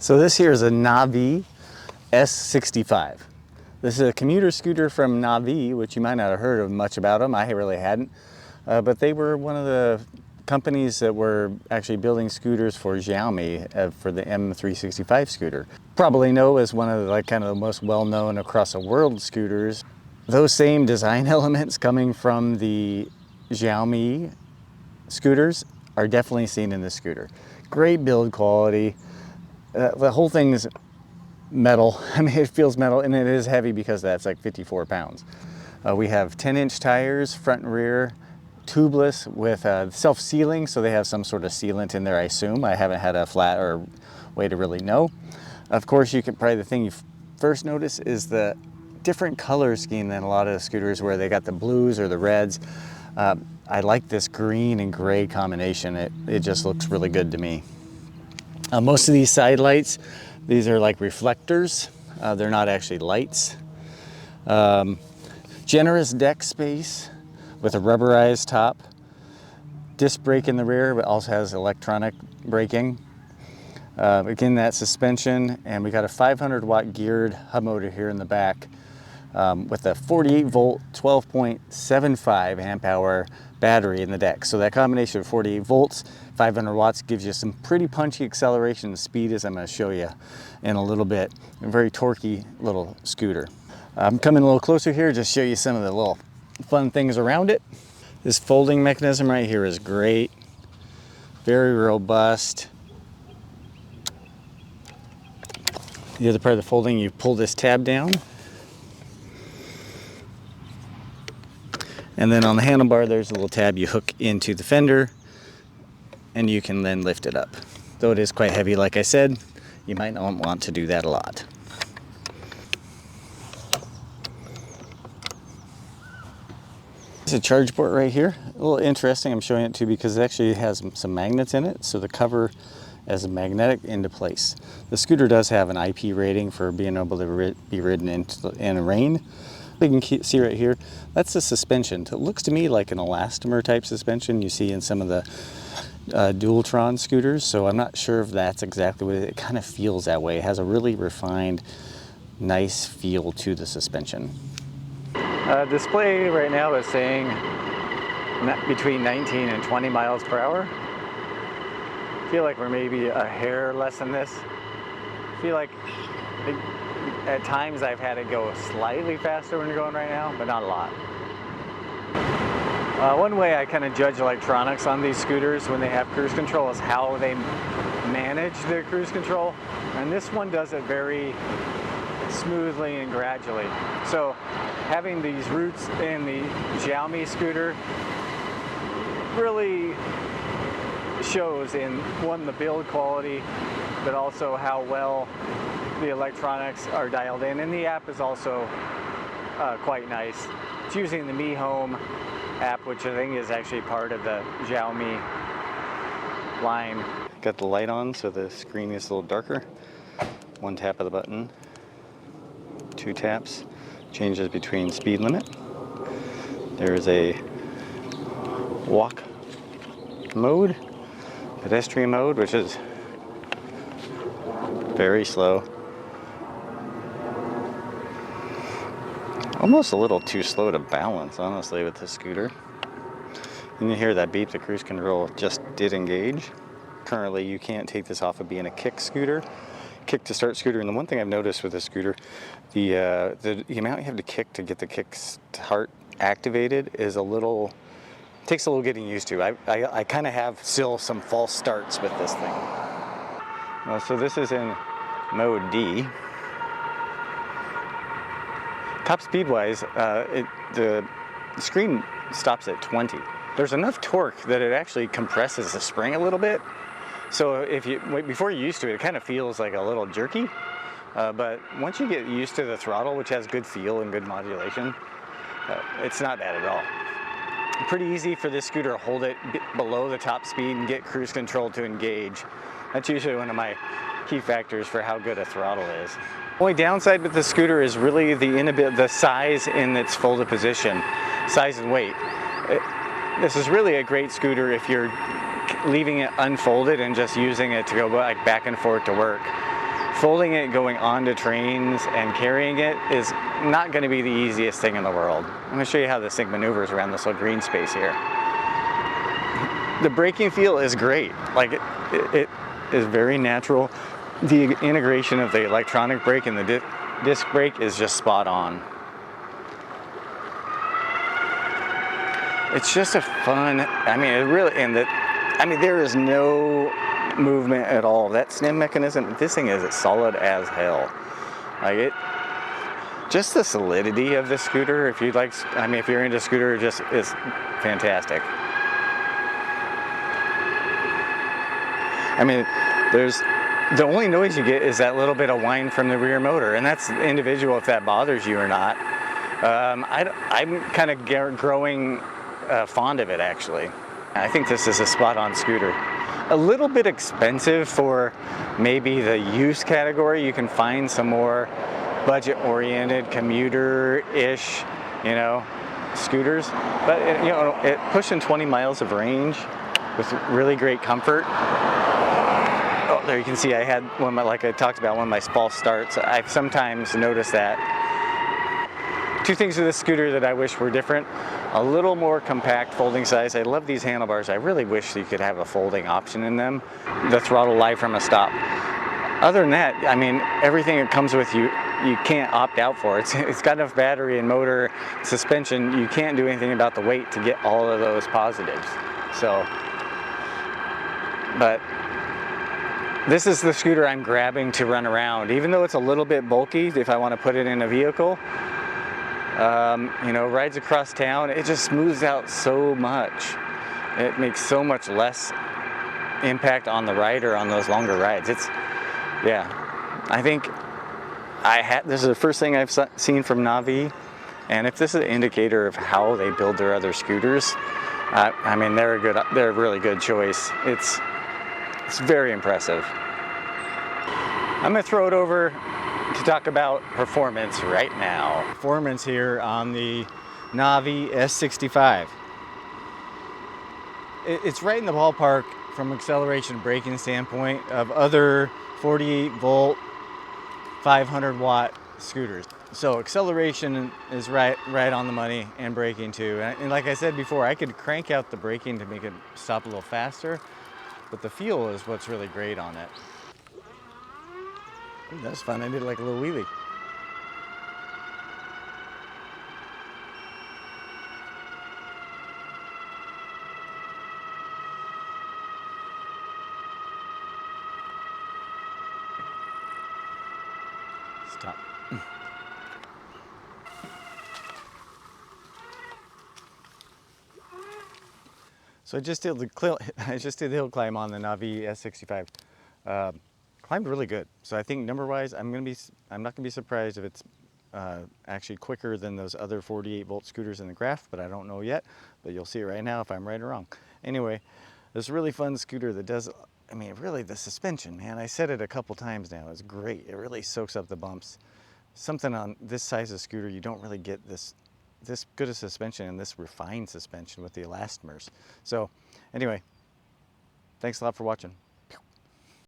So this here is a Navee S65. This is a commuter scooter from Navee, which you might not have heard of much about them. I really hadn't. But they were one of the companies that were actually building scooters for Xiaomi for the M365 scooter. Probably know as one of the kind of the most well-known across the world scooters. Those same design elements coming from the Xiaomi scooters are definitely seen in this scooter. Great build quality. The whole thing is metal. I mean, it feels metal, and it is heavy because that's like 54 pounds. We have 10-inch tires, front and rear, tubeless with self-sealing, so they have some sort of sealant in there, I assume. I haven't had a flat or way to really know. Of course, you can probably the thing you first notice is the different color scheme than a lot of the scooters where they got the blues or the reds. I like this green and gray combination. It just looks really good to me. Most of these side lights, these are like reflectors. They're not actually lights. Generous deck space with a rubberized top. Disc brake in the rear, but also has electronic braking. Again, that suspension, and we got a 500 watt geared hub motor here in the back with a 48 volt, 12.75 amp hour battery in the deck. So that combination of 48 volts, 500 watts gives you some pretty punchy acceleration and speed, as I'm going to show you in a little bit. A very torquey little scooter. I'm coming a little closer here just to show you some of the little fun things around it. This folding mechanism right here is great. Very robust. The other part of the folding, you pull this tab down. And then on the handlebar, there's a little tab you hook into the fender, and you can then lift it up. Though it is quite heavy, like I said, you might not want to do that a lot. There's a charge port right here. A little interesting, I'm showing it to you because it actually has some magnets in it, so the cover as a magnetic into place. The scooter does have an IP rating for being able to be ridden in rain. You can see right here, that's the suspension. It looks to me like an elastomer type suspension you see in some of the Dualtron scooters, so I'm not sure if that's exactly what it kind of feels that way. It has a really refined, nice feel to the suspension. Display right now is saying between 19 and 20 miles per hour. I feel like we're maybe a hair less than this. I feel like at times I've had it go slightly faster when you're going right now, but not a lot. One way I kind of judge electronics on these scooters when they have cruise control is how they manage their cruise control. And this one does it very smoothly and gradually. So having these roots in the Xiaomi scooter really shows in one, the build quality, but also how well the electronics are dialed in, and the app is also quite nice. It's using the Mi Home app, which I think is actually part of the Xiaomi line. Got the light on so the screen is a little darker. One tap of the button, 2 taps, changes between speed limit. There is a walk mode, pedestrian mode, which is very slow. Almost a little too slow to balance, honestly, with the scooter. And you hear that beep, the cruise control just did engage. Currently, you can't take this off of being a kick scooter, kick to start scooter. And the one thing I've noticed with the scooter, the amount you have to kick to get the kick start activated is takes a little getting used to. I kind of have still some false starts with this thing. So this is in mode D. Top speed wise, the screen stops at 20. There's enough torque that it actually compresses the spring a little bit. So before you're used to it, it kind of feels like a little jerky. But once you get used to the throttle, which has good feel and good modulation, it's not bad at all. Pretty easy for this scooter to hold it below the top speed and get cruise control to engage. That's usually one of my key factors for how good a throttle is. Only downside with the scooter is really the size in its folded position, size and weight. This is really a great scooter if you're leaving it unfolded and just using it to go back and forth to work. folding it, going onto trains and carrying it is not going to be the easiest thing in the world. I'm going to show you how this thing maneuvers around this little green space here. The braking feel is great. Like it is very natural. The integration of the electronic brake and the disc brake is just spot on. It's just a fun, I mean, it really, there is no movement at all. That stem mechanism, this thing is solid as hell. Like it, just the solidity of this scooter, if you'd like, I mean, if you're into scooter, just is fantastic. I mean, the only noise you get is that little bit of whine from the rear motor, and that's individual if that bothers you or not. I'm kind of growing fond of it, actually. I think this is a spot-on scooter. A little bit expensive for maybe the use category. You can find some more budget-oriented, commuter-ish, you know, scooters. But it pushing 20 miles of range with really great comfort. Oh, there you can see I had one of my, like I talked about, one of my false starts. I've sometimes noticed that. Two things with this scooter that I wish were different. A little more compact folding size. I love these handlebars. I really wish you could have a folding option in them. The throttle live from a stop. Other than that, I mean, everything it comes with, you can't opt out for. It's got enough battery and motor, suspension. You can't do anything about the weight to get all of those positives. So, but this is the scooter I'm grabbing to run around. Even though it's a little bit bulky, if I want to put it in a vehicle, you know, rides across town, it just smooths out so much. It makes so much less impact on the rider on those longer rides. Yeah, I think this is the first thing I've seen from Navee, and if this is an indicator of how they build their other scooters, I mean, they're a really good choice. It's very impressive. I'm gonna throw it over to talk about performance right now. Performance here on the Navee S65. It's right in the ballpark from acceleration and braking standpoint of other 48 volt, 500 watt scooters. So acceleration is right on the money, and braking too. And like I said before, I could crank out the braking to make it stop a little faster, but the feel is what's really great on it. Ooh, that was fun. I did like a little wheelie. Stop. So I just did the hill climb on the Navee S65. Climbed really good. So I think number-wise, I'm not gonna be surprised if it's actually quicker than those other 48 volt scooters in the graph, but I don't know yet. But you'll see right now if I'm right or wrong. Anyway, this really fun scooter that does, I mean, really the suspension, man. I said it a couple times now. It's great. It really soaks up the bumps. Something on this size of scooter, you don't really get this good a suspension and this refined suspension with the elastomers. So anyway, thanks a lot for watching.